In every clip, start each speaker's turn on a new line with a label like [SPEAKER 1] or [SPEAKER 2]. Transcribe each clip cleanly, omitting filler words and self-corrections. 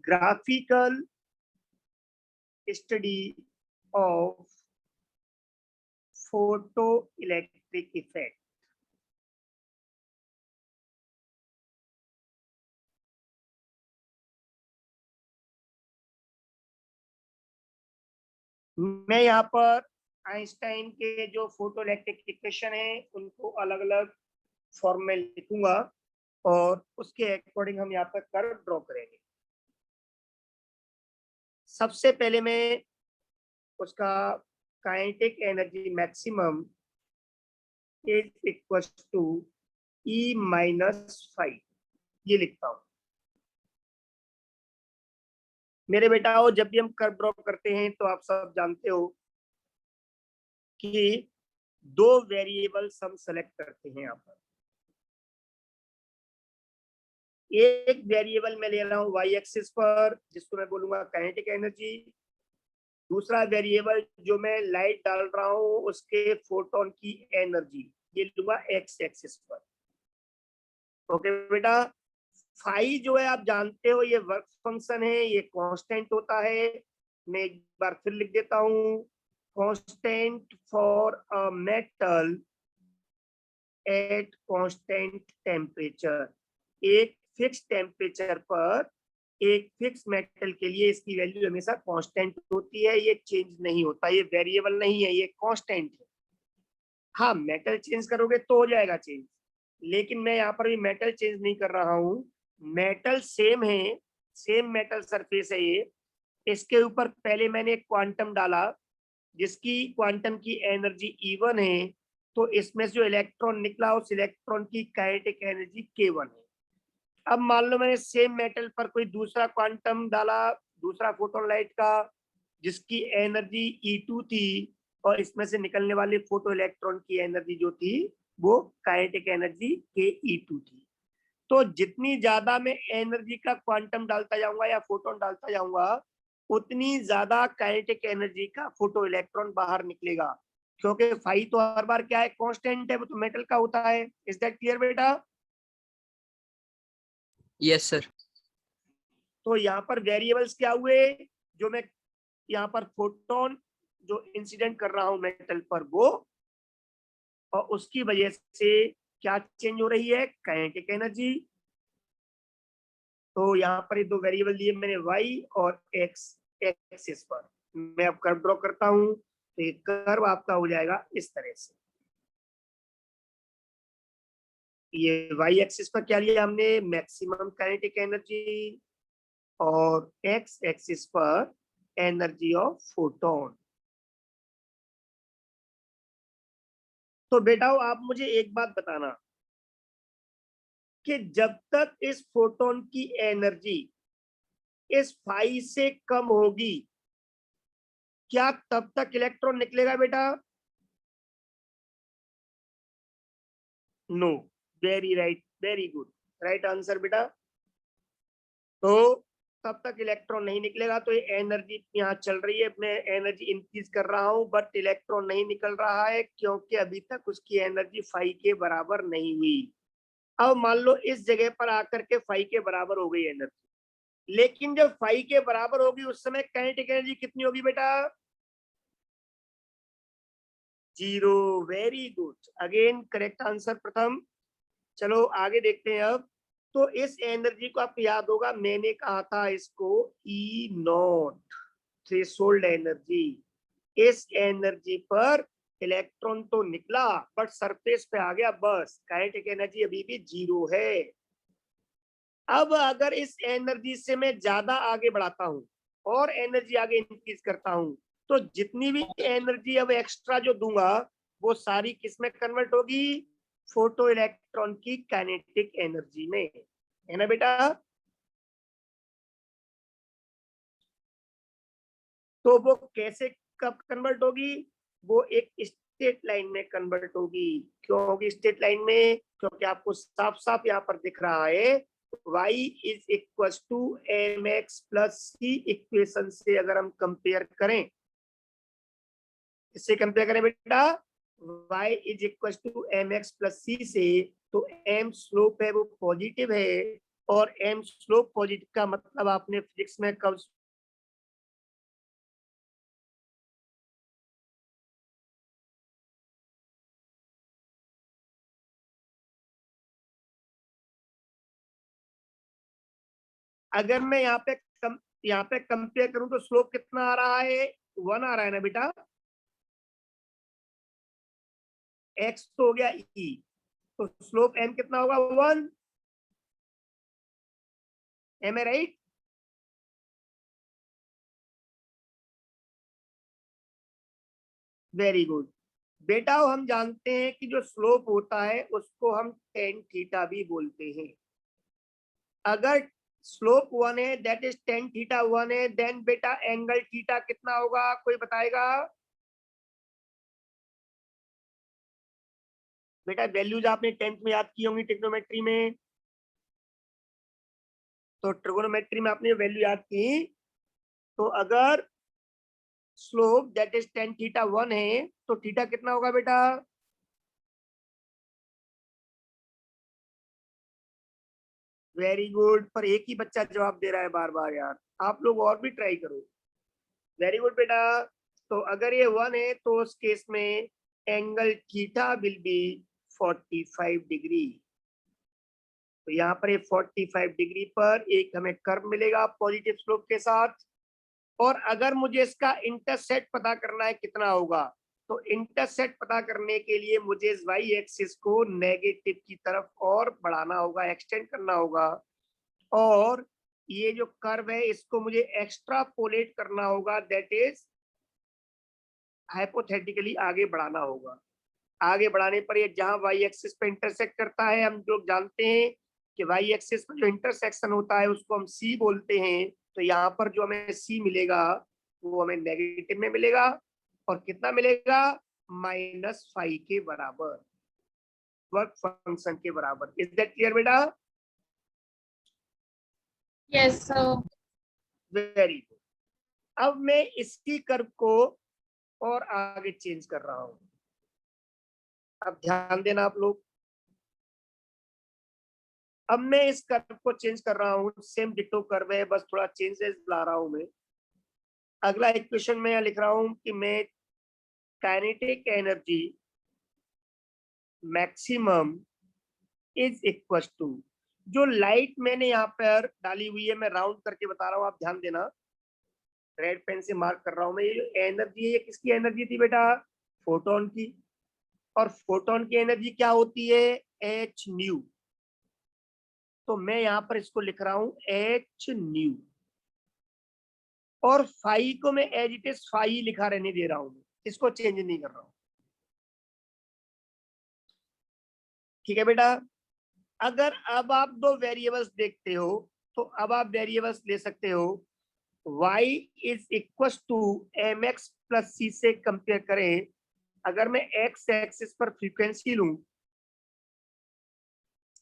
[SPEAKER 1] graphical study of photoelectric effect. मैं यहाँ पर आइंस्टाइन के जो फोटोइलेक्ट्रिक इक्वेशन है उनको अलग अलग फॉर्म में लिखूंगा और उसके अकॉर्डिंग हम यहाँ पर कर्व ड्रॉ करेंगे। सबसे पहले मैं उसका kinetic energy maximum is equal to E-5 ये लिखता हूं। मेरे बेटाओ, जब भी हम कर्व ड्रॉ करते हैं तो आप सब जानते हो कि दो वेरिएबल्स हम सेलेक्ट करते हैं। यहाँ पर एक वेरिएबल मैं ले रहा हूँ वाई एक्सिस पर, जिसको मैं बोलूंगा काइनेटिक एनर्जी। दूसरा वेरिएबल जो मैं लाइट डाल रहा हूँ उसके फोटोन की एनर्जी, ये लूंगा एक्स एक्सिस पर। ओके बेटा, फाई जो है आप जानते हो ये वर्क फंक्शन है, ये कांस्टेंट होता है। मैं एक बार फिर लिख देता हूँ, constant for a metal at constant temperature. एक फिक्स टेम्परेचर पर एक फिक्स मेटल के लिए इसकी वैल्यू हमेशा कांस्टेंट होती है, ये चेंज नहीं होता, ये वेरिएबल नहीं है, ये कांस्टेंट है। हाँ, मेटल चेंज करोगे तो हो जाएगा चेंज, लेकिन मैं यहाँ पर भी मेटल चेंज नहीं कर रहा हूँ। मेटल सेम है, सेम मेटल सरफेस है ये। इसके ऊपर पहले मैंने एक क्वांटम डाला जिसकी क्वांटम की एनर्जी E1 है, तो इसमें जो इलेक्ट्रॉन निकला उस इलेक्ट्रॉन की काइनेटिक एनर्जी K1 है। अब मान लो मैंने सेम मेटल पर कोई दूसरा क्वांटम डाला, दूसरा फोटोन लाइट का, जिसकी एनर्जी E2 थी, और इसमें से निकलने वाले फोटो इलेक्ट्रॉन की एनर्जी जो थी वो काइनेटिक एनर्जी Ke2 थी। तो जितनी ज्यादा मैं एनर्जी का क्वांटम डालता जाऊंगा या फोटोन डालता जाऊंगा, उतनी ज्यादा काइनेटिक एनर्जी का फोटो इलेक्ट्रॉन बाहर निकलेगा, क्योंकि फाई तो हर बार क्या है, कांस्टेंट है, वो तो मेटल का होता है। इज दैट क्लियर बेटा?
[SPEAKER 2] Yes sir.
[SPEAKER 1] तो यहाँ पर वेरिएबल्स क्या हुए, जो मैं यहाँ पर फोटोन जो इंसिडेंट कर रहा हूं मेटल पर वो, और उसकी वजह से क्या चेंज हो रही है, काइनेटिक एनर्जी। तो यहाँ पर ये दो वेरिएबल दिए मैंने y और x एक्सिस पर। मैं अब कर्व ड्रॉ करता हूं, तो ये कर्व आपका हो जाएगा इस तरह से। ये y एक्सिस पर क्या लिया हमने, मैक्सिमम काइनेटिक एनर्जी, और x एक्सिस पर एनर्जी ऑफ फोटोन। तो बेटाओ आप मुझे एक बात बताना कि जब तक इस फोटोन की एनर्जी इस फाई से कम होगी, क्या तब तक इलेक्ट्रॉन निकलेगा बेटा? No. Very right, very good, right answer बेटा। तो तब तक इलेक्ट्रॉन नहीं निकलेगा। तो ये एनर्जी यहाँ चल रही है, मैं एनर्जी इंक्रीज कर रहा हूँ, बट इलेक्ट्रॉन नहीं निकल रहा है क्योंकि अभी तक उसकी एनर्जी फाई के बराबर नहीं हुई। अब मान लो इस जगह पर आकर के फाई के बराबर हो गई एनर्जी, लेकिन जब फाई के बराबर होगी उस समय काइनेटिक एनर्जी कितनी होगी बेटा? 0। Very good, again correct answer प्रथम। चलो आगे देखते हैं अब। तो इस एनर्जी को आपको याद होगा, मैंने कहा था इसको E0 थ्रेशोल्ड एनर्जी। इस एनर्जी पर इलेक्ट्रॉन तो निकला बट सरफेस पे आ गया, बस काइनेटिक एनर्जी अभी भी 0 है। अब अगर इस एनर्जी से मैं ज्यादा आगे बढ़ाता हूं और एनर्जी आगे इंक्रीज करता हूं, तो जितनी भी एनर्जी अब एक्स्ट्रा जो दूंगा वो सारी किस में कन्वर्ट होगी, फोटो इलेक्ट्रॉन की काइनेटिक एनर्जी में, है ना बेटा? तो वो कैसे कब कन्वर्ट होगी, वो एक स्ट्रेट लाइन में कन्वर्ट होगी। क्यों होगी स्ट्रेट लाइन में? क्योंकि आपको साफ साफ यहाँ पर दिख रहा है y is equal to mx plus c। Equation से अगर हम कंपेयर करें, इससे कंपेयर करें बेटा, y is equal to mx plus c से, तो m स्लोप है वो पॉजिटिव है, और m स्लोप पॉजिटिव का मतलब आपने फिजिक्स में कब अगर मैं यहाँ पे कंपेयर करूं तो स्लोप कितना आ रहा है 1 आ रहा है ना बेटा, x तो हो गया e, तो स्लोप m कितना होगा 1, am a right. Very good बेटा, हम जानते हैं कि जो स्लोप होता है उसको हम टेन थीटा भी बोलते हैं। अगर स्लोप 1 है दैट इज टेन थीटा 1 है, देन बेटा एंगल थीटा कितना होगा, कोई बताएगा? बेटा वैल्यूज आपने 10th में याद की होंगी ट्रिग्नोमेट्री में, तो ट्रिग्नोमेट्री में आपने वैल्यू याद की, तो अगर slope that is tan theta 1 है तो थीटा कितना होगा बेटा? वेरी गुड, पर एक ही बच्चा जवाब दे रहा है बार बार यार, आप लोग और भी ट्राई करो। वेरी गुड बेटा, तो अगर ये 1 है तो उस केस में angle theta will be 45 degree. तो यहाँ पर ये 45 डिग्री पर एक हमें कर्व मिलेगा पॉजिटिव स्लोप के साथ। और अगर मुझे इसका इंटरसेप्ट पता करना है कितना होगा, तो इंटरसेप्ट पता करने के लिए मुझे इस वाई एक्सिस को नेगेटिव की तरफ और बढ़ाना होगा, एक्सटेंड करना होगा, और ये जो कर्व है इसको मुझे एक्स्ट्रापोलेट करना होगा, दैट इज हाइपोथेटिकली आगे बढ़ाना होगा। आगे बढ़ाने पर ये जहां वाई एक्सिस पे इंटरसेक्ट करता है, हम लोग जानते हैं कि वाई एक्सिस पर जो इंटरसेक्शन होता है उसको हम सी बोलते हैं। तो यहाँ पर जो हमें सी मिलेगा वो हमें नेगेटिव में मिलेगा, और कितना मिलेगा? -5 के बराबर, वर्क फंक्शन के बराबर। इज दैट क्लियर बेटा?
[SPEAKER 2] Yes sir.
[SPEAKER 1] Very good. अब मैं इसी कर्व को और आगे चेंज कर रहा हूं, अब ध्यान देना आप लोग। अब मैं इस कर्व को चेंज कर रहा हूं, सेम डिटो कर्व है, बस थोड़ा चेंजेस ला रहा हूं मैं। अगला इक्वेशन में लिख रहा हूं कि मैं kinetic energy maximum is equal to, जो लाइट मैंने यहाँ पर डाली हुई है मैं राउंड करके बता रहा हूँ, आप ध्यान देना, रेड पेन से मार्क कर रहा हूं मैं। ये जो एनर्जी है ये किसकी एनर्जी थी बेटा? फोटोन की। और फोटोन की एनर्जी क्या होती है? H new. तो मैं यहाँ पर इसको लिख रहा हूं एच न्यू, और फाई को मैं एज इट इज फाई लिखा रहने दे रहा हूं, इसको चेंज नहीं कर रहा हूं। ठीक है बेटा, अगर अब आप दो वेरिएबल्स देखते हो तो अब आप वेरिएबल्स ले सकते हो, y is equal to M X plus C से कंपेयर करें। अगर मैं x एक्सिस पर फ्रीक्वेंसी लूं,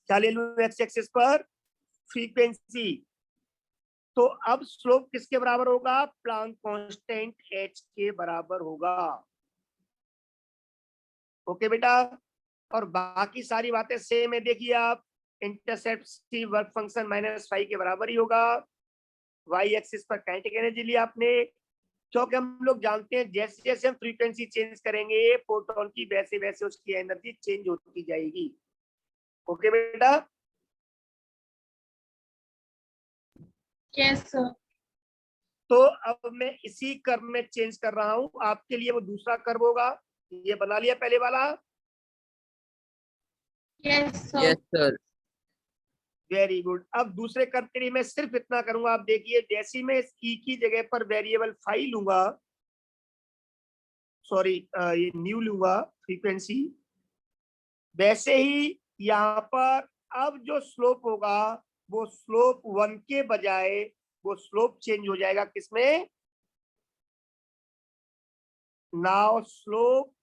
[SPEAKER 1] क्या ले लूं x एक्सिस पर? फ्रीक्वेंसी। तो अब स्लोप किसके बराबर होगा? प्लांक कांस्टेंट h के बराबर होगा। ओके बेटा, और बाकी सारी बातें सेम है, देखिए आप, इंटरसेप्ट सी वर्क फंक्शन -5 के बराबर ही होगा। वाई एक्सिस पर काइनेटिक एनर्जी ली आपने, क्योंकि हम लोग जानते हैं जैसे जैसे हम फ्रीक्वेंसी चेंज करेंगे फोटोन की, वैसे वैसे उसकी एनर्जी चेंज होती जाएगी। ओके बेटा?
[SPEAKER 2] Yes sir.
[SPEAKER 1] तो अब मैं इसी कर्व में चेंज कर रहा हूं, आपके लिए वो दूसरा कर्व होगा, ये बना लिया पहले वाला।
[SPEAKER 2] Yes sir.
[SPEAKER 3] Yes sir.
[SPEAKER 1] Very good, अब दूसरे कर्व के लिए मैं सिर्फ इतना करूंगा, आप देखिए, जैसे ही मैं इस ई की जगह पर वेरिएबल फाई लूंगा, सॉरी ये न्यू लूंगा फ्रीक्वेंसी, वैसे ही यहाँ पर अब जो स्लोप होगा वो स्लोप 1 के बजाय वो स्लोप चेंज हो जाएगा किसमें? Now slope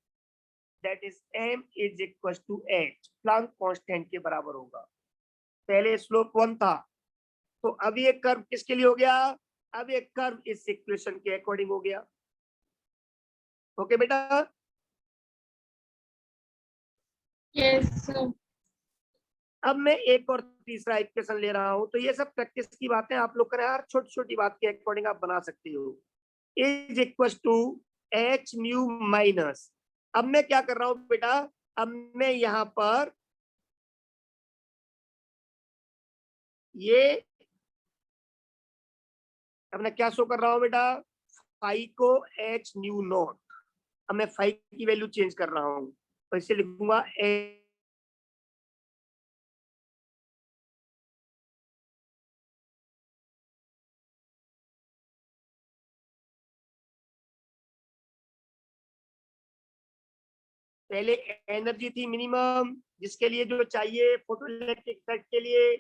[SPEAKER 1] that is m is equal to h, Planck constant के बराबर होगा। पहले स्लोप 1 था, तो अब ये कर्व किसके लिए हो गया? अब ये कर्व इस इक्वेशन के अकॉर्डिंग हो गया। ओके बेटा?
[SPEAKER 2] Yes sir.
[SPEAKER 1] अब मैं एक और तीसरा इक्वेशन ले रहा हूं। तो ये सब प्रैक्टिस की बातें आप लोग करें, हर छोटी छोटी बात के अकॉर्डिंग आप बना सकते हो। Is equal to H nu minus, अब मैं क्या कर रहा हूं बेटा, अब मैं यहां पर ये अब मैं क्या शो कर रहा हूं बेटा, फाई को एच न्यू नॉट। अब मैं फाई की वैल्यू चेंज कर रहा हूं, तो इसे लिखूंगा पहले एनर्जी थी मिनिमम, जिसके लिए जो चाहिए फोटोइलेक्ट्रिक इफेक्ट के लिए।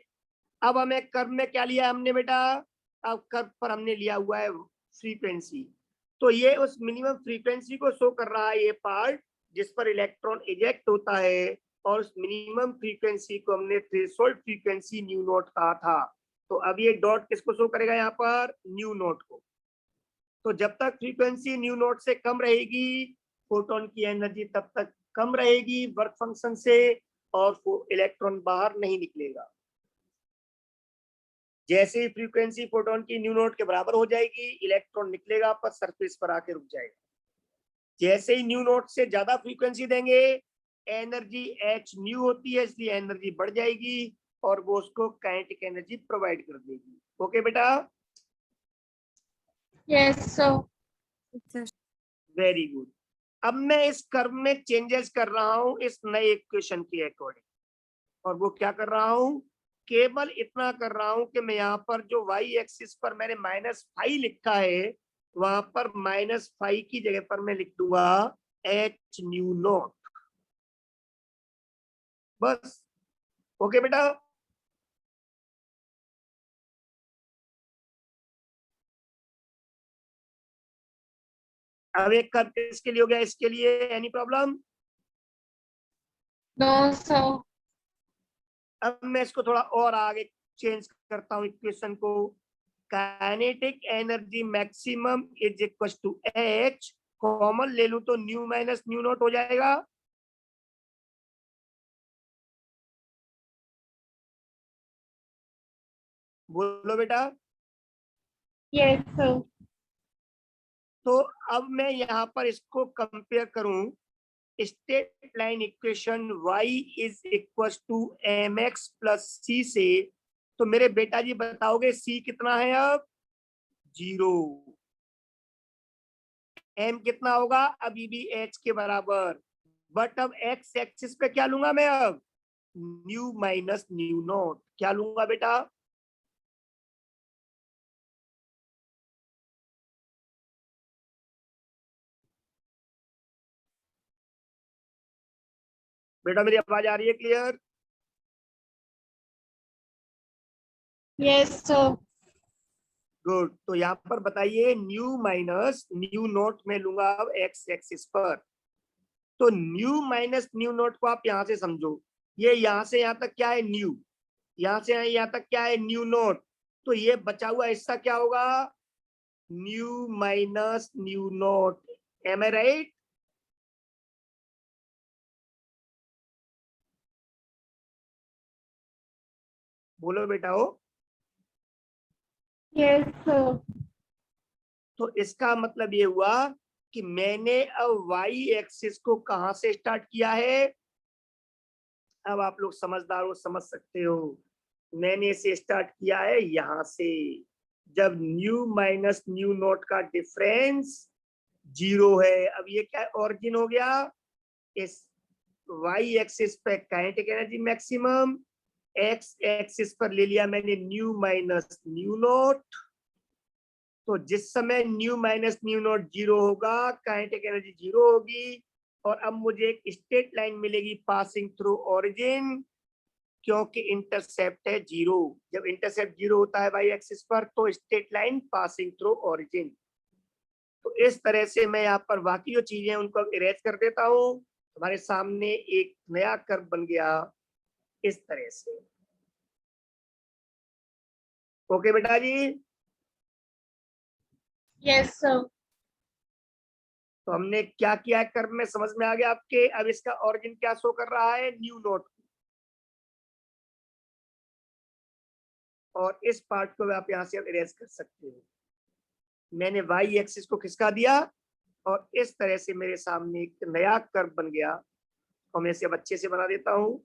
[SPEAKER 1] अब हमें कर्व में क्या लिया हमने बेटा, अब कर्व पर हमने लिया हुआ है फ्रीक्वेंसी। तो ये उस मिनिमम फ्रीक्वेंसी को शो कर रहा है, ये पार्ट जिस पर इलेक्ट्रॉन इजेक्ट होता है, और उस मिनिमम फ्रीक्वेंसी को हमने थ्रेशोल्ड फ्रीक्वेंसी न्यू नॉट कहा था। तो अब ये डॉट किसको शो करेगा, यहाँ पर न्यू नॉट को। तो जब तक फ्रीक्वेंसी न्यू नॉट से कम रहेगी, फोटोन की एनर्जी तब तक कम रहेगी वर्क फंक्शन से, और वो इलेक्ट्रॉन बाहर नहीं निकलेगा। जैसे ही फ्रीक्वेंसी फोटोन की न्यू नॉट के बराबर हो जाएगी, इलेक्ट्रॉन निकलेगा पर सरफेस पर आके रुक जाएगा। जैसे ही न्यू नॉट से ज्यादा फ्रीक्वेंसी देंगे, एनर्जी एच न्यू होती है, इसलिए एनर्जी बढ़ जाएगी और वो उसको काइनेटिक एनर्जी प्रोवाइड कर देगी। ओके बेटा,
[SPEAKER 2] Yes, sir.
[SPEAKER 1] Very good. अब मैं इस कर्व में चेंजेस कर रहा हूं इस नए इक्वेशन के अकॉर्डिंग, और वो क्या कर रहा हूं, केवल इतना कर रहा हूं कि मैं यहाँ पर जो वाई एक्सिस पर मैंने -5 लिखा है, वहां पर -5 की जगह पर मैं लिख दूंगा एच न्यू नॉट, बस। ओके बेटा, अब एक कर्व किसके लिए हो गया, इसके लिए एनी प्रॉब्लम?
[SPEAKER 2] No, sir.
[SPEAKER 1] अब मैं इसको थोड़ा और आगे चेंज करता हूँ इक्वेशन को। Kinetic energy maximum is equal to H, common ले लूं तो न्यू माइनस न्यू नॉट हो जाएगा। बोलो बेटा।
[SPEAKER 2] Yes, sir.
[SPEAKER 1] तो अब मैं यहाँ पर इसको कंपेयर करूं straight line equation y is equal to M X plus C से, तो मेरे बेटा जी बताओगे c कितना है अब? 0। m कितना होगा? अभी भी h के बराबर। बट अब x एक्सिस पे क्या लूंगा मैं अब? New minus nu not. क्या लूंगा बेटा? बेटा मेरी आवाज आ रही है क्लियर?
[SPEAKER 2] Yes, sir.
[SPEAKER 1] गुड। तो यहाँ पर बताइए न्यू माइनस न्यू नॉट में लूंगा अब एक्स एक्सिस पर। तो न्यू माइनस न्यू नॉट को आप यहाँ से समझो, ये यहाँ से यहाँ तक क्या है न्यू, यहाँ से यहाँ तक क्या है न्यू नॉट। तो ये बचा हुआ हिस्सा क्या होगा? Nu minus nu naught. Am I right? बोलो बेटा हो।
[SPEAKER 2] Yes, sir.
[SPEAKER 1] तो इसका मतलब ये हुआ कि मैंने अब वाई एक्सिस को कहां से स्टार्ट किया है? अब आप लोग समझदार हो, समझ सकते हो। मैंने इसे स्टार्ट किया है यहां से, जब न्यू माइनस न्यू नॉट का डिफरेंस 0 है। अब ये क्या ओरिजिन हो गया, इस वाई एक्सिस पे kinetic energy maximum, x axis पर ले लिया मैंने न्यू माइनस न्यू नॉट। तो जिस समय न्यू माइनस न्यू नॉट 0 होगा, काइनेटिक एनर्जी 0 होगी, और अब मुझे एक स्ट्रेट लाइन मिलेगी पासिंग थ्रू ओरिजिन, क्योंकि इंटरसेप्ट है 0। जब इंटरसेप्ट 0 होता है वाई एक्सिस पर, तो straight line passing through origin. तो इस तरह से मैं यहाँ पर बाकी जो चीजें उनको इरेज कर देता हूँ, हमारे सामने एक नया कर्व बन गया इस तरह से। ओके बेटा जी।
[SPEAKER 2] Yes, sir.
[SPEAKER 1] तो हमने क्या किया कर्व में, समझ में आ गया आपके? अब इसका ओरिजिन क्या शो कर रहा है? New not. और इस पार्ट को आप यहाँ से इरेज कर सकते हो। मैंने वाई एक्सिस को खिसका दिया और इस तरह से मेरे सामने एक नया कर्व बन गया और मैं इसे अब अच्छे से बना देता हूं।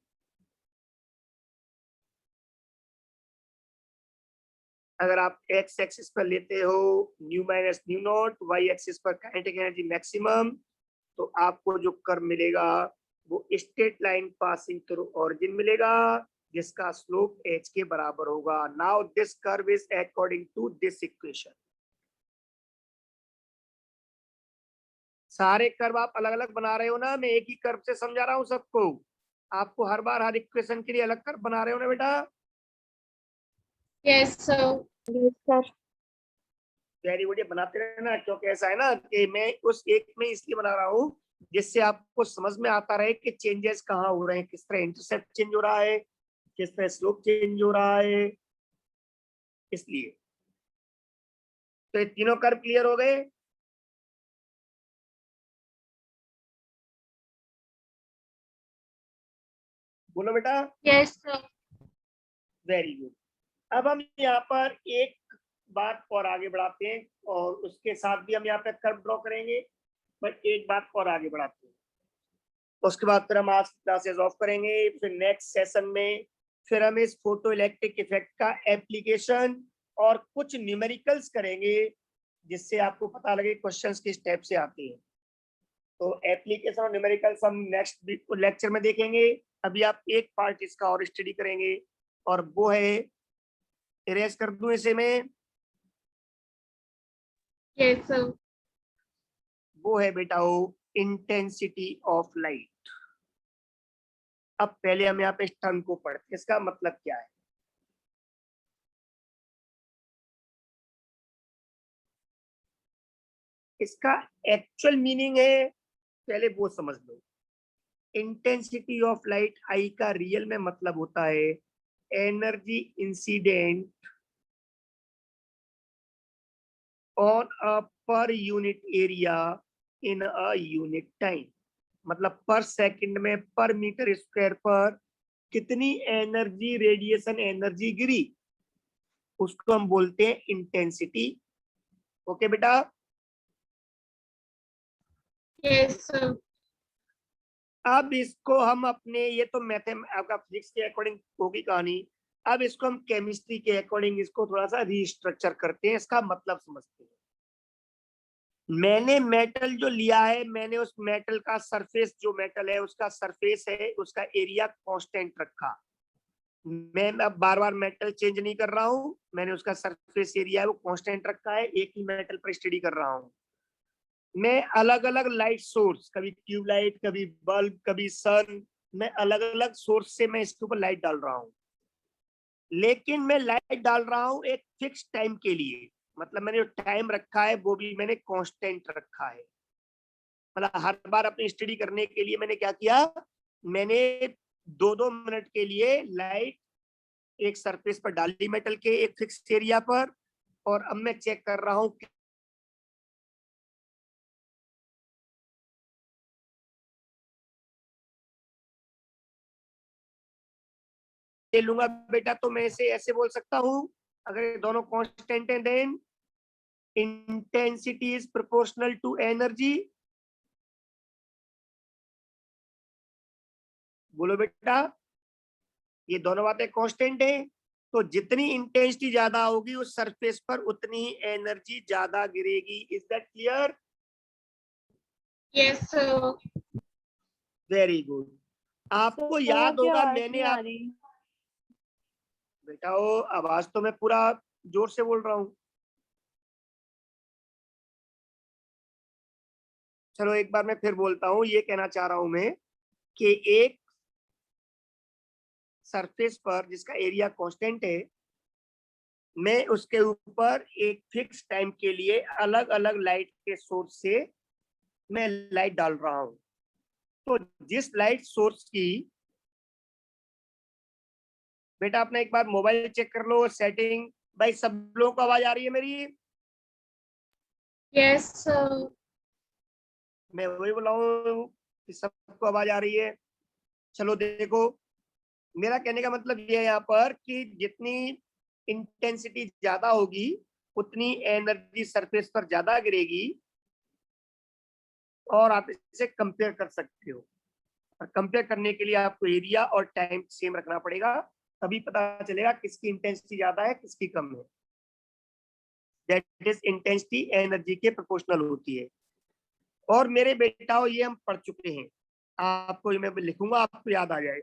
[SPEAKER 1] अगर आप एक्स एक्सिस पर लेते हो nu minus nu naught, Y axis पर काइनेटिक एनर्जी मैक्सिमम, तो आपको जो कर्व मिलेगा वो straight line passing through origin मिलेगा जिसका स्लोप h के बराबर होगा। Now this curve is according to this equation. सारे कर्व आप अलग अलग बना रहे हो ना, मैं एक ही कर्व से समझा रहा हूं सबको। आपको हर बार हर इक्वेशन के लिए अलग कर्व बना रहे हो ना बेटा?
[SPEAKER 2] Yes, sir.
[SPEAKER 3] Yes, sir.
[SPEAKER 1] Very good, ये बनाते रहना, क्योंकि ऐसा है ना कि मैं उस एक में इसलिए बना रहा हूँ जिससे आपको समझ में आता रहे कि चेंजेस कहाँ हो रहे हैं, किस तरह इंटरसेप्ट चेंज हो रहा है, किस तरह स्लोप चेंज हो रहा है, इसलिए। तो ये तीनों कर्व क्लियर हो गए? बोलो बेटा।
[SPEAKER 2] Yes, sir.
[SPEAKER 1] Very good. अब हम यहाँ पर एक बात और आगे बढ़ाते हैं और उसके साथ भी हम यहाँ पे कर्व ड्रॉ करेंगे, बट एक बात और आगे बढ़ाते हैं। उसके बाद फिर हम आज क्लासेस ऑफ करेंगे। फिर नेक्स्ट सेशन में फिर हम इस फोटो इलेक्ट्रिक इफेक्ट का एप्लीकेशन और कुछ न्यूमेरिकल्स करेंगे जिससे आपको पता लगे क्वेश्चंस किस टाइप से आते हैं। तो एप्लीकेशन और न्यूमेरिकल्स हम नेक्स्ट लेक्चर में देखेंगे। अभी आप एक पार्ट इसका और स्टडी करेंगे और वो है, इरेज कर दूं इसे मैं,
[SPEAKER 2] Yes, sir.
[SPEAKER 1] वो है बेटा वो इंटेंसिटी ऑफ लाइट। अब पहले हम यहाँ पे इस टर्म को पढ़ते हैं, इसका मतलब क्या है। इसका एक्चुअल मीनिंग है, पहले वो समझ लो। इंटेंसिटी ऑफ लाइट, आई का रियल में मतलब होता है energy incident on a per unit area in a unit time. मतलब पर सेकंड में पर मीटर स्क्वायर पर कितनी एनर्जी, रेडिएशन एनर्जी गिरी, उसको हम बोलते हैं इंटेंसिटी। ओके बेटा?
[SPEAKER 2] Yes, sir.
[SPEAKER 1] अब इसको हम अपने, ये तो मैथम आपका फिजिक्स के अकॉर्डिंग होगी कहानी, अब इसको हम केमिस्ट्री के अकॉर्डिंग इसको थोड़ा सा रीस्ट्रक्चर करते हैं, इसका मतलब समझते हैं। मैंने मेटल जो लिया है, मैंने उस मेटल का सरफेस, जो मेटल है उसका सरफेस है, उसका एरिया कांस्टेंट रखा। मैं अब बार बार मेटल चेंज नहीं कर रहा हूं, मैंने उसका सरफेस एरिया है वो कांस्टेंट रखा है, एक ही मेटल पर स्टडी कर रहा हूं। मैं अलग अलग लाइट सोर्स, कभी ट्यूबलाइट, कभी बल्ब, कभी सन, मैं अलग अलग सोर्स से मैं इसके ऊपर लाइट डाल रहा हूँ। लेकिन मैं लाइट डाल रहा हूँ एक फिक्स टाइम के लिए, मतलब मैंने जो टाइम रखा है वो भी मैंने कांस्टेंट रखा है। मतलब हर बार अपनी स्टडी करने के लिए मैंने क्या किया, मैंने 2-2 मिनट के लिए लाइट एक सरफेस पर डाली मेटल के एक फिक्स एरिया पर, और अब मैं चेक कर रहा हूँ ले लूंगा बेटा, तो मैं इसे ऐसे बोल सकता हूँ, अगर ये दोनों कांस्टेंट हैं then intensity is proportional to energy. बोलो बेटा, ये दोनों बातें कांस्टेंट है, तो जितनी इंटेंसिटी ज्यादा होगी उस सरफेस पर उतनी ही एनर्जी ज्यादा गिरेगी। Is that clear?
[SPEAKER 2] Yes, sir.
[SPEAKER 1] Very good. आपको याद होगा मैंने आप बेटा वो आवाज तो मैं पूरा जोर से बोल रहा हूँ। चलो एक बार मैं फिर बोलता हूँ, ये कहना चाह रहा हूं मैं कि एक सरफेस पर जिसका एरिया कांस्टेंट है, मैं उसके ऊपर एक फिक्स टाइम के लिए अलग अलग लाइट के सोर्स से मैं लाइट डाल रहा हूं। तो जिस लाइट सोर्स की, बेटा अपना एक बार मोबाइल चेक कर लो सेटिंग। भाई सब लोगों को आवाज आ रही है मेरी?
[SPEAKER 2] Yes, sir.
[SPEAKER 1] मैं वही बोला हूँ कि सबको आवाज आ रही है। चलो देखो, मेरा कहने का मतलब ये है यहाँ पर कि जितनी इंटेंसिटी ज्यादा होगी उतनी एनर्जी सरफेस पर ज्यादा गिरेगी, और आप इसे कंपेयर कर सकते हो। और कंपेयर करने के लिए आपको एरिया और टाइम सेम रखना पड़ेगा, तभी पता चलेगा किसकी इंटेंसिटी ज्यादा है किसकी कम है। दैट इज इंटेंसिटी एनर्जी के प्रोपोर्शनल होती है। और मेरे बेटाओं ये हम पढ़ चुके हैं, आपको ये मैं लिखूंगा आपको याद आ जाए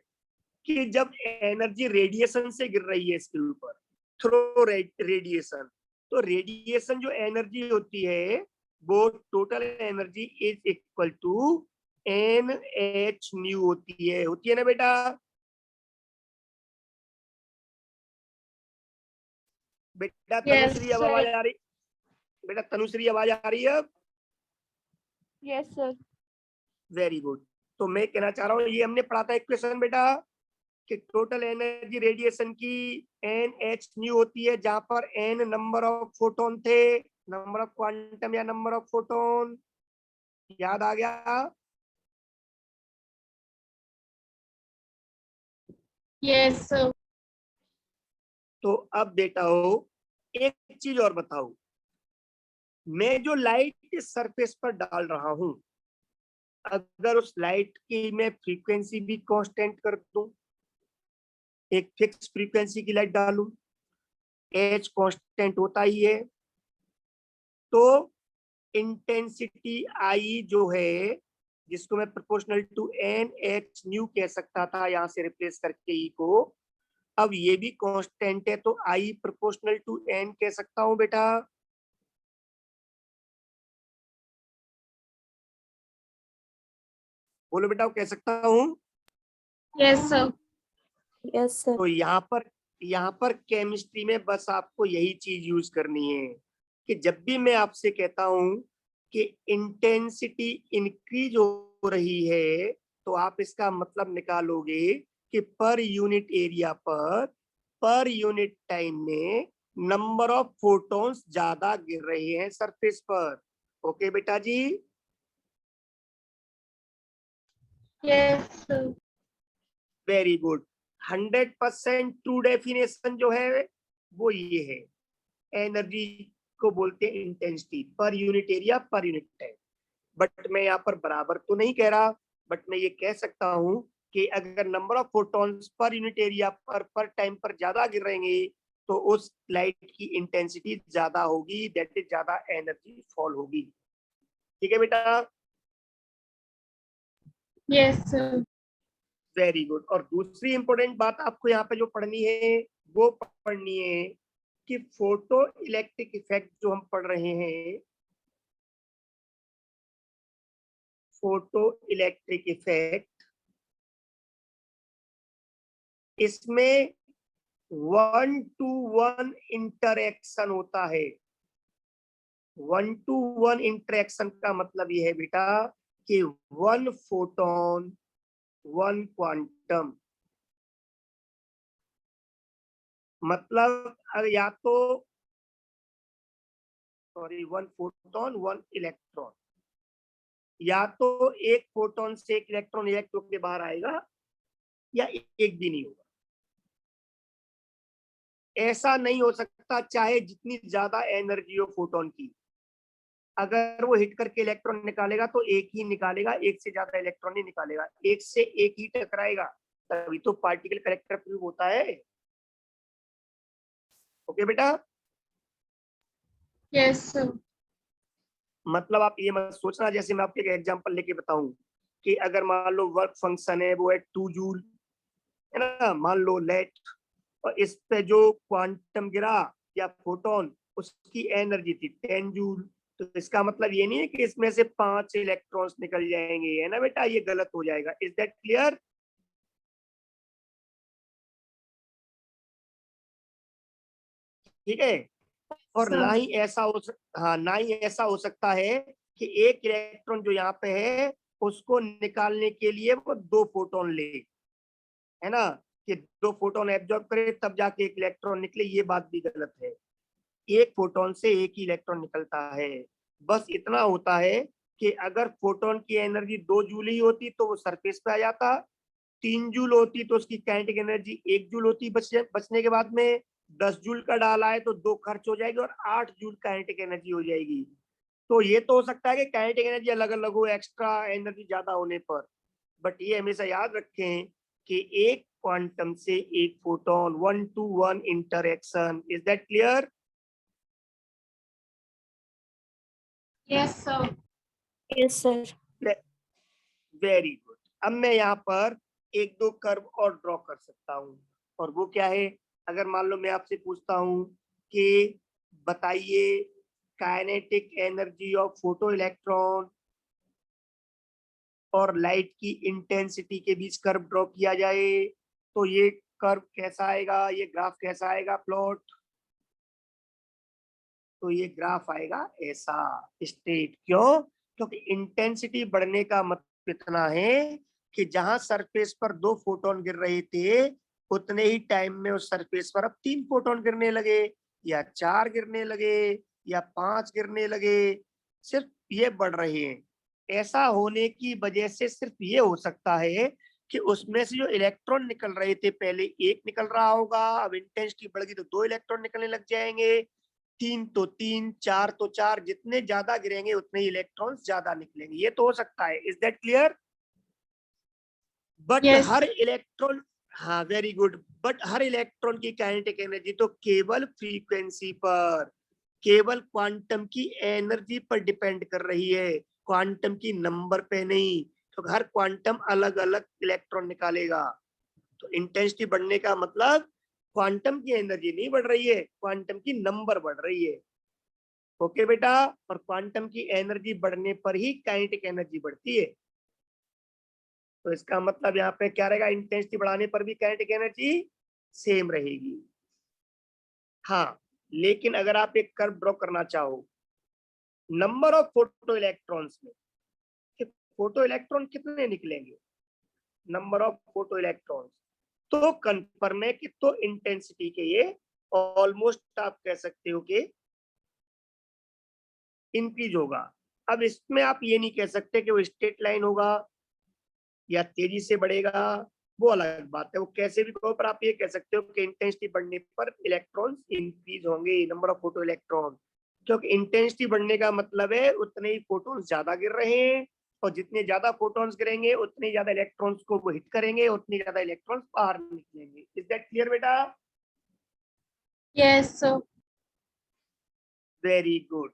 [SPEAKER 1] कि जब एनर्जी रेडिएशन से गिर रही है इसके ऊपर, थ्रो रेडिएशन, तो रेडिएशन जो एनर्जी होती है वो total energy is equal to NH nu होती है ना बेटा? बेटा
[SPEAKER 2] Yes,
[SPEAKER 1] तनुश्री अब
[SPEAKER 2] sir.
[SPEAKER 1] आवाज आ रही? बेटा तनुश्री आवाज आ रही है अब?
[SPEAKER 2] Yes, sir.
[SPEAKER 1] Very good. तो मैं कहना चाह रहा हूँ ये हमने पढ़ा था इक्वेशन बेटा कि टोटल एनर्जी रेडिएशन की NH न्यू होती है, जहां पर N नंबर ऑफ फोटोन थे, नंबर ऑफ क्वांटम या नंबर ऑफ फोटोन, याद आ गया?
[SPEAKER 2] Yes, sir.
[SPEAKER 1] तो अब बेटा हो एक चीज और बताओ, मैं जो लाइट इस सरफेस पर डाल रहा हूं, अगर उस लाइट की मैं फ्रीक्वेंसी भी कांस्टेंट कर दूं, एक फिक्स फ्रीक्वेंसी की लाइट डालूं, एच कांस्टेंट होता ही है, तो इंटेंसिटी आई जो है, जिसको मैं प्रोपोर्शनल टू NH न्यू कह सकता था यहां से रिप्लेस करके ई को, अब ये भी कांस्टेंट है तो आई प्रोपोर्शनल टू N कह सकता हूं बेटा? बोलो बेटा, कह सकता हूं?
[SPEAKER 2] Yes, sir.
[SPEAKER 3] Yes sir.
[SPEAKER 1] तो यहाँ पर केमिस्ट्री में बस आपको यही चीज यूज करनी है कि जब भी मैं आपसे कहता हूं कि इंटेंसिटी इंक्रीज हो रही है, तो आप इसका मतलब निकालोगे कि per unit area per unit time में नंबर ऑफ फोटॉन्स ज्यादा गिर रहे हैं सरफेस पर। ओके बेटा जी?
[SPEAKER 2] Yes, sir.
[SPEAKER 1] Very good. 100% true definition जो है वो ये है, एनर्जी को बोलते हैं intensity per unit area per unit time. But मैं यहाँ पर बराबर तो नहीं कह रहा, बट मैं ये कह सकता हूँ कि अगर number of photons per unit area पर टाइम पर ज्यादा गिर रहेंगे तो उस लाइट की इंटेंसिटी ज्यादा होगी, दैट इज ज्यादा एनर्जी फॉल होगी। ठीक है बेटा?
[SPEAKER 2] Yes, sir.
[SPEAKER 1] Very good. और दूसरी इंपॉर्टेंट बात आपको यहाँ पे जो पढ़नी है वो पढ़नी है कि फोटो इलेक्ट्रिक इफेक्ट जो हम पढ़ रहे हैं, फोटो इलेक्ट्रिक इफेक्ट, इसमें 1-to-1 इंटरेक्शन होता है। 1-to-1 इंटरेक्शन का मतलब ये है बेटा कि 1 फोटोन 1 क्वांटम, मतलब या तो सॉरी 1 फोटोन 1 इलेक्ट्रॉन, या तो एक फोटोन से एक इलेक्ट्रॉन रिएक्ट होकर बाहर आएगा या एक भी नहीं होगा। ऐसा नहीं हो सकता चाहे जितनी ज्यादा एनर्जी हो फोटोन की, अगर वो हिट करके इलेक्ट्रॉन निकालेगा तो एक ही निकालेगा, एक से ज्यादा इलेक्ट्रॉन नहीं निकालेगा, एक से एक ही टकराएगा, तभी तो पार्टिकल करेक्टर प्रूव होता है। ओके बेटा?
[SPEAKER 2] Yes, sir.
[SPEAKER 1] मतलब आप ये मत सोचना, जैसे मैं आपको एक एग्जांपल लेके बताऊं कि अगर मान लो वर्क फंक्शन है वो है 2 जूल, है ना, मान लो लेट, और इस पे जो क्वांटम गिरा या फोटोन, उसकी एनर्जी थी 10 जूल, तो इसका मतलब ये नहीं है कि इसमें से 5 इलेक्ट्रॉन्स निकल जाएंगे, है ना बेटा? ये गलत हो जाएगा। Is that clear? ठीक है? और
[SPEAKER 2] Sir.
[SPEAKER 1] ना ही ऐसा हो हाँ, ना ही ऐसा हो सकता है कि एक इलेक्ट्रॉन जो यहाँ पे है उसको निकालने के लिए वो 2 फोटोन ले, है ना, कि 2 फोटोन एब्जॉर्ब करे तब जाके एक इलेक्ट्रॉन निकले, ये बात भी गलत है। एक फोटोन से एक ही इलेक्ट्रॉन निकलता है। बस इतना होता है कि अगर फोटोन की एनर्जी 2 जूल ही होती तो वो सरफेस पे आ जाता, 3 जूल होती तो उसकी काइनेटिक एनर्जी 1 जूल होती बचने के बाद में, 10 जूल का डाला है तो 2 खर्च हो जाएगी और 8 जूल काइनेटिक एनर्जी हो जाएगी। तो ये तो हो सकता है कि काइनेटिक एनर्जी अलग अलग हो एक्स्ट्रा एनर्जी ज्यादा होने पर, बट ये हमेशा याद रखें कि एक क्वांटम से एक photon 1-to-1 interaction. Is that clear?
[SPEAKER 2] Yes, sir.
[SPEAKER 3] Yes, sir.
[SPEAKER 1] Very good. अब मैं यहाँ पर एक दो कर्व और ड्रॉ कर सकता हूँ, और वो क्या है? अगर मान लो मैं आपसे पूछता हूँ कि बताइए kinetic energy of photo electron और लाइट की इंटेंसिटी के बीच कर्व ड्रॉ किया जाए, तो ये कर्व कैसा आएगा, ये ग्राफ कैसा आएगा प्लॉट? तो ये ग्राफ आएगा ऐसा स्ट्रेट। क्यों? क्योंकि इंटेंसिटी बढ़ने का मतलब इतना है कि जहां सरफेस पर 2 फोटोन गिर रहे थे, उतने ही टाइम में उस सरफेस पर अब 3 फोटोन गिरने लगे, या 4 गिरने लगे, या 5 गिरने लगे। सिर्फ ये बढ़ रहे हैं। ऐसा होने की वजह से सिर्फ ये हो सकता है कि उसमें से जो इलेक्ट्रॉन निकल रहे थे, पहले एक निकल रहा होगा, अब इंटेंसिटी बढ़ गई तो 2 इलेक्ट्रॉन निकलने लग जाएंगे, 3 तो 3, 4 तो 4, जितने ज्यादा गिरेंगे उतने इलेक्ट्रॉन्स ज्यादा निकलेंगे। ये तो हो सकता है। Is that clear? But
[SPEAKER 2] Yes.
[SPEAKER 1] हर इलेक्ट्रॉन, हाँ वेरी गुड, बट हर इलेक्ट्रॉन की काइनेटिक एनर्जी तो केवल फ्रीक्वेंसी पर, केवल क्वांटम की एनर्जी पर डिपेंड कर रही है, क्वांटम की नंबर पे नहीं। तो हर क्वांटम अलग अलग इलेक्ट्रॉन निकालेगा। तो इंटेंसिटी बढ़ने का मतलब क्वांटम की एनर्जी नहीं बढ़ रही है, क्वांटम की नंबर बढ़ रही है। ओके बेटा? और क्वांटम की एनर्जी बढ़ने पर ही काइनेटिक एनर्जी बढ़ती है। तो इसका मतलब यहाँ पे क्या रहेगा? इंटेंसिटी बढ़ाने पर भी काइनेटिक एनर्जी सेम रहेगी। हाँ, लेकिन अगर आप एक कर्व ड्रॉ करना चाहो नंबर ऑफ फोटो इलेक्ट्रॉन्स में, कि फोटो इलेक्ट्रॉन कितने निकलेंगे, नंबर ऑफ फोटो इलेक्ट्रॉन्स, तो कंफर्म है कि तो इंटेंसिटी के ये ऑलमोस्ट आप कह सकते हो कि इंक्रीज होगा। अब इसमें आप ये नहीं कह सकते कि वो स्ट्रेट लाइन होगा या तेजी से बढ़ेगा, वो अलग बात है। वो कैसे भी कहो, पर आप ये कह सकते हो कि इंटेंसिटी बढ़ने पर इलेक्ट्रॉन्स इंक्रीज होंगे, नंबर ऑफ फोटो इलेक्ट्रॉन। क्योंकि इंटेंसिटी बढ़ने का मतलब है उतने ही फोटोन्स ज्यादा गिर रहे हैं, और जितने ज्यादा फोटोन्स गिरेंगे उतने ज्यादा इलेक्ट्रॉन्स को वो हिट करेंगे, उतने ज्यादा इलेक्ट्रॉन्स बाहर निकलेंगे। इज दैट क्लियर बेटा?
[SPEAKER 2] Yes, sir.
[SPEAKER 1] Very good.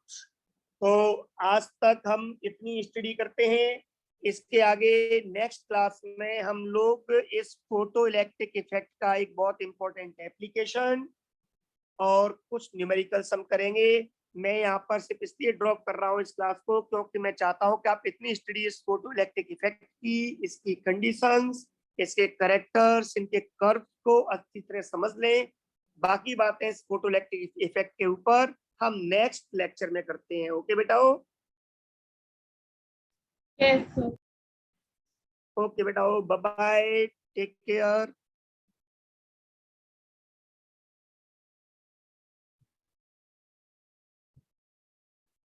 [SPEAKER 1] तो आज तक हम इतनी स्टडी करते हैं। इसके आगे नेक्स्ट क्लास में हम लोग इस फोटो इलेक्ट्रिक इफेक्ट का एक बहुत इंपॉर्टेंट एप्लीकेशन और कुछ न्यूमेरिकल सम करेंगे। मैं यहाँ पर सिर्फ इसलिए ड्रॉप कर रहा हूँ इस क्लास को क्योंकि मैं चाहता हूँ कि आप इतनी स्टडी इस फोटो इलेक्ट्रिक इफेक्ट की, इसकी कंडीशंस, इसके करेक्टर्स, इनके कर्व को अच्छी तरह समझ लें। बाकी बातें इस फोटो इलेक्ट्रिक इफेक्ट के ऊपर हम नेक्स्ट लेक्चर में करते हैं। ओके बेटा?
[SPEAKER 2] Yes, sir.
[SPEAKER 1] ओके बेटा, बाय बाय, टेक केयर।